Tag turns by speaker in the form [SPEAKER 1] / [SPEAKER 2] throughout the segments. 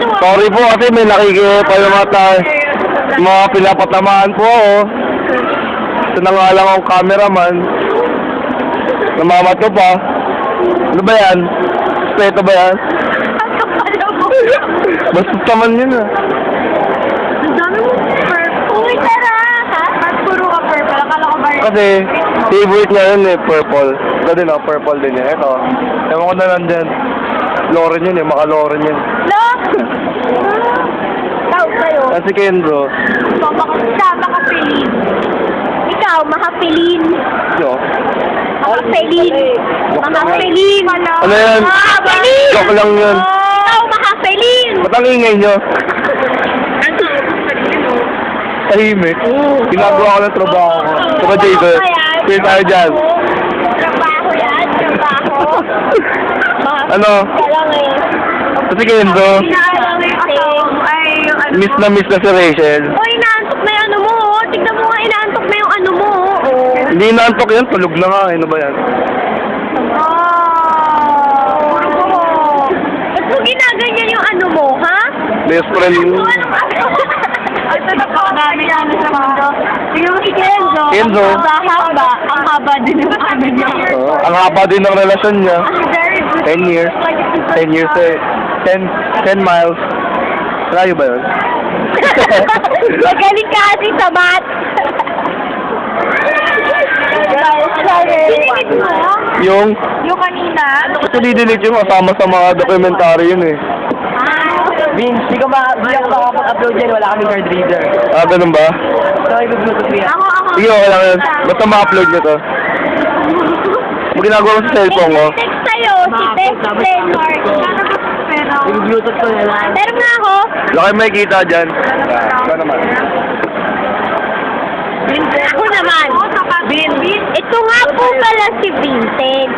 [SPEAKER 1] Sorry po kasi may nakikipalumata. Mga pinapatamaan po ako. Ito na nga lang ang cameraman. Namamato pa. Ano ba yan? Ito ba yan? Basta naman yun ah.
[SPEAKER 2] Ang dami mo purple. Uy, tara! Ha? Ba't puro ka purple? Akala ko ba rin?
[SPEAKER 1] Kasi favorite niya yun eh, purple. Ito din oh, purple din eh. Ito. Ewan ko na lang dyan. Lauren yun eh, maka-Lauren yun.
[SPEAKER 2] Lo! Ikaw kayo.
[SPEAKER 1] Si Kenzo.
[SPEAKER 2] Makapilin. Ikaw, makapilin.
[SPEAKER 1] Yo.
[SPEAKER 2] Makapilin. Makapilin.
[SPEAKER 1] Ano yan?
[SPEAKER 2] Makapilin.
[SPEAKER 1] Joke lang yun.
[SPEAKER 2] Ikaw, makapilin.
[SPEAKER 1] Ba't ang ingay nyo? Tahimik. Ginagawa ko ng trabaho ko. Saka Jason. Pwede tayo dyan.
[SPEAKER 2] Trabaho yan. Trabaho.
[SPEAKER 1] Ano? Si Kenzo. Miss na si Rachel.
[SPEAKER 2] Oh, inaantok na yung ano mo. Tignan mo nga, inaantok na yung ano mo.
[SPEAKER 1] Hindi naantok yan. Tulog na nga. Ano ba yan?
[SPEAKER 2] Ba't mo ginaganyan yung ano mo, ha?
[SPEAKER 1] Best friend.
[SPEAKER 2] Ito na po, dami na ano sa mundo. Tingnan mo si Kenzo.
[SPEAKER 1] Kenzo.
[SPEAKER 2] Haba. Ang haba din yung ano niya.
[SPEAKER 1] Ang haba din ng relasyon niya.
[SPEAKER 2] Very good.
[SPEAKER 1] 10 years. 10 years eh. 10 miles. Layo ba yun?
[SPEAKER 2] Magaling ka kasi sa math. Dinilig mo?
[SPEAKER 1] Yung
[SPEAKER 2] Yung kanina?
[SPEAKER 1] kasi didinig yung kasama sa mga dokumentary yun eh.
[SPEAKER 3] Vince, di ako makapag-upload dyan, wala kaming card reader.
[SPEAKER 1] Ah, ganun ba?
[SPEAKER 3] So, i-bluetooth ko yan.
[SPEAKER 2] Ako.
[SPEAKER 1] Sige, okay lang yun. Basta ma-upload nyo to. Mo ginagawa ko sa cellphone ko.
[SPEAKER 2] Text sa'yo, si Best Denmark. Pero,
[SPEAKER 3] I-bluetooth ko na lang.
[SPEAKER 2] meron nga ako.
[SPEAKER 1] Wala kayo makikita dyan. Ikaw naman.
[SPEAKER 2] Ako naman. Ito nga po pala si Vincent.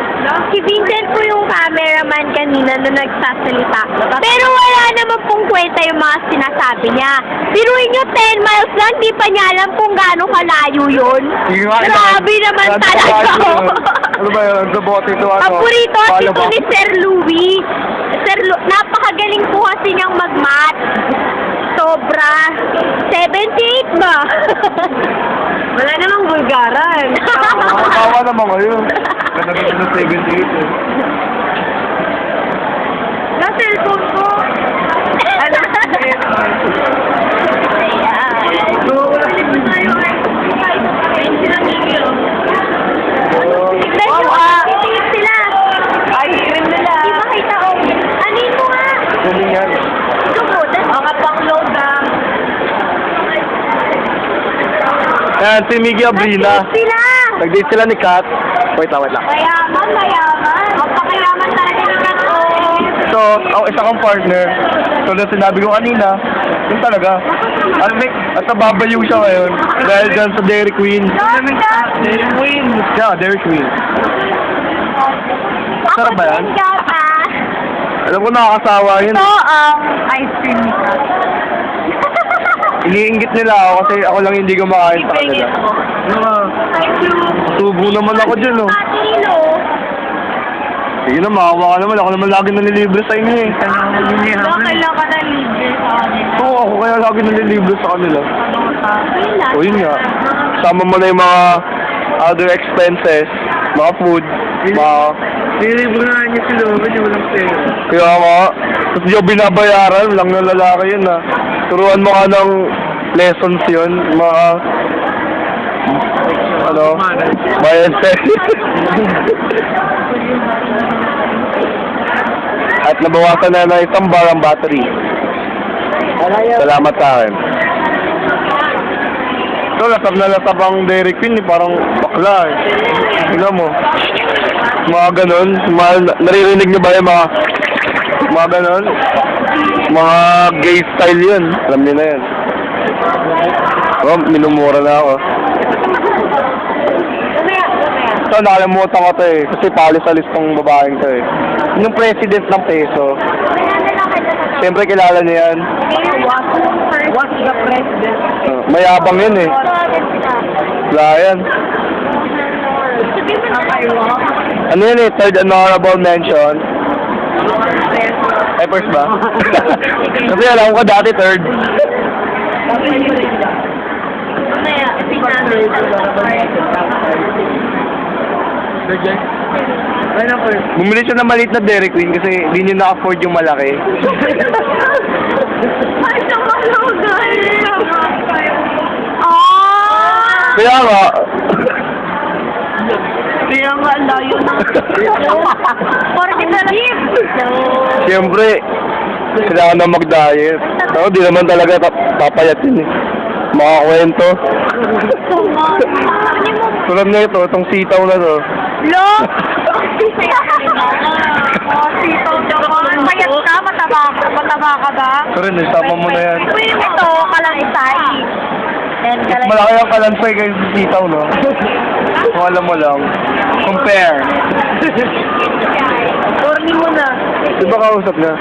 [SPEAKER 2] Si Vincent po yung cameraman kanina na nagsasalita. Pero wala naman pong kwenta yung mga sinasabi niya. Biruin nyo 10 miles lang, di pa niya alam kung gaano kalayo yun.
[SPEAKER 1] Sige nga,
[SPEAKER 2] Grabe naman talaga.
[SPEAKER 1] Ano ba yun? Sa bote ito ano?
[SPEAKER 2] Paborito kasi
[SPEAKER 1] Palo
[SPEAKER 2] ito
[SPEAKER 1] ba?
[SPEAKER 2] ni Sir Louie. Napakagaling po kasi niyang mag-math. Sobra. 78 ba? Wala namang bulgaran.
[SPEAKER 1] Kawa naman kayo. Ganda ng 78 eh.
[SPEAKER 2] Na cellphone ko. Alam ko sila.
[SPEAKER 3] Ice cream nila.
[SPEAKER 2] Di makita o. Anin mo nga.
[SPEAKER 1] Hindi yan.
[SPEAKER 2] Ito mo.
[SPEAKER 3] Mga pang-load na.
[SPEAKER 1] Ayan, si Miggy Abrina.
[SPEAKER 2] Sila.
[SPEAKER 1] Nag-date sila ni Kat. Wait lang.
[SPEAKER 2] Mayaman. Ang pakayaman talaga ni Kato.
[SPEAKER 1] So, ang isa kong partner, so na sinabi ko kanina, yun talaga. Alam mo, at nababayaw siya ngayon dahil dyan sa Dairy Queen.
[SPEAKER 3] Dairy Queen.
[SPEAKER 1] Yeah, Dairy Queen. Sarap ba yan? Alam ko nakakasawa yun.
[SPEAKER 2] Ito ang ice cream ni Kat.
[SPEAKER 1] Iniinggit nila ako kasi ako lang hindi kumakain sa kanila. Subo naman ako dyan, oh.
[SPEAKER 2] Patilo.
[SPEAKER 1] Sige na, makawa ka naman. Ako naman lagi nalilibre sa inyo, eh.
[SPEAKER 2] Kailangan ka na libre sa amin.
[SPEAKER 1] Oo, ako kaya lagi nalilibre sa kanila.
[SPEAKER 2] Wala.
[SPEAKER 1] O, yun nga. Sama mo na yung mga other expenses, mga food, mga...
[SPEAKER 3] Nilibre na niya si Logan, yung walang pera.
[SPEAKER 1] Kaya nga, tapos yung binabayaran, lang na lalaki yun, ha. Turuan mo ka ng lessons yun, mga... Ano? Mindset. At nabawasan na ng isang bar ang battery. Salamat sa akin. So, lasap na lasap ang Dairy Queen, eh, parang bakla eh. Tignan mo. Mga ganon. Naririnig niyo ba yung mga ganon? Mga gay style yun. Alam niyo na yun. Oh, minumura na ako. So, nakalimutan ko to eh. Kasi pali sa listong babaeng to eh. Yung president ng peso. Siyempre kilala niyo yan.
[SPEAKER 3] What's the president?
[SPEAKER 1] Mayabang yun eh. Wala yan. Ano yun eh? Third honorable mention. Ay, first ba? Kasi alam ko dati third.
[SPEAKER 2] Kaya, pinamit.
[SPEAKER 1] Bumili siya ng maliit na Dairy Queen kasi hindi niya na-afford yung malaki.
[SPEAKER 2] Ay, nakalagay. Ah!
[SPEAKER 1] Kaya nga,
[SPEAKER 2] Kaya nga, layo ng... Porky na lang.
[SPEAKER 1] siyempre, kailangan na mag-diet. Ako, di naman talaga papayatin eh. Mga kwento. Tulad na ito, itong sitaw na to.
[SPEAKER 2] Lo! Sitaw naman. Payat ka, mataba ka ba?
[SPEAKER 1] Pero rin, tama mo na yan.
[SPEAKER 2] Ito, kalansay.
[SPEAKER 1] Mas malaki ang kalansay kaysa sa sitaw, no? Kung alam mo lang. Compare.
[SPEAKER 2] Warning mo na.
[SPEAKER 1] Di ba kausap na?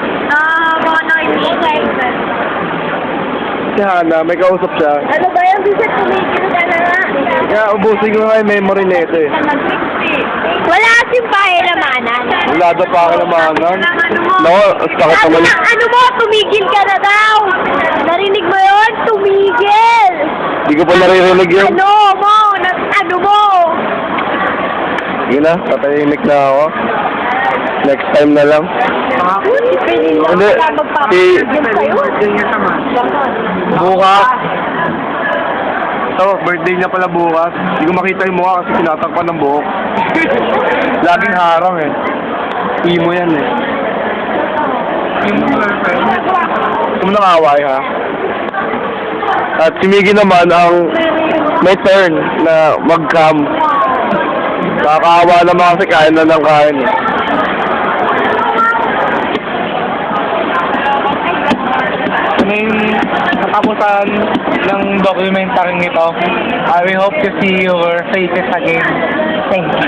[SPEAKER 2] Mga nakikinig.
[SPEAKER 1] Si Hana, may kausap siya.
[SPEAKER 2] Ano ba yung bisa tumigil ka na nga?
[SPEAKER 1] Kaya ubusin ko nga yung memory na ito eh.
[SPEAKER 2] Wala kasing pakialamanan.
[SPEAKER 1] Wala daw pa ako namangan. Nako, sakit
[SPEAKER 2] Sabi
[SPEAKER 1] naman.
[SPEAKER 2] na, ano mo, tumigil ka na daw. Narinig mo yun? Tumigil.
[SPEAKER 1] Hindi ko pa naririnig yun.
[SPEAKER 2] Ano mo? Ano mo?
[SPEAKER 1] Sige na, tatahimik na ako. Next time na lang. Hindi, bukas. Oh, birthday niya pala bukas. Hindi ko makita yung mukha kasi tinatakpan ng buhok. Laging harang eh. Imo yan eh. Huwag mo nang away ha. At si Miggy naman ang may turn na mag-cam. Kakaawa naman kasi kain na ng kain eh.
[SPEAKER 3] Ano yung katapusan ng documentary ito? I will hope to see your faces again. Thank you.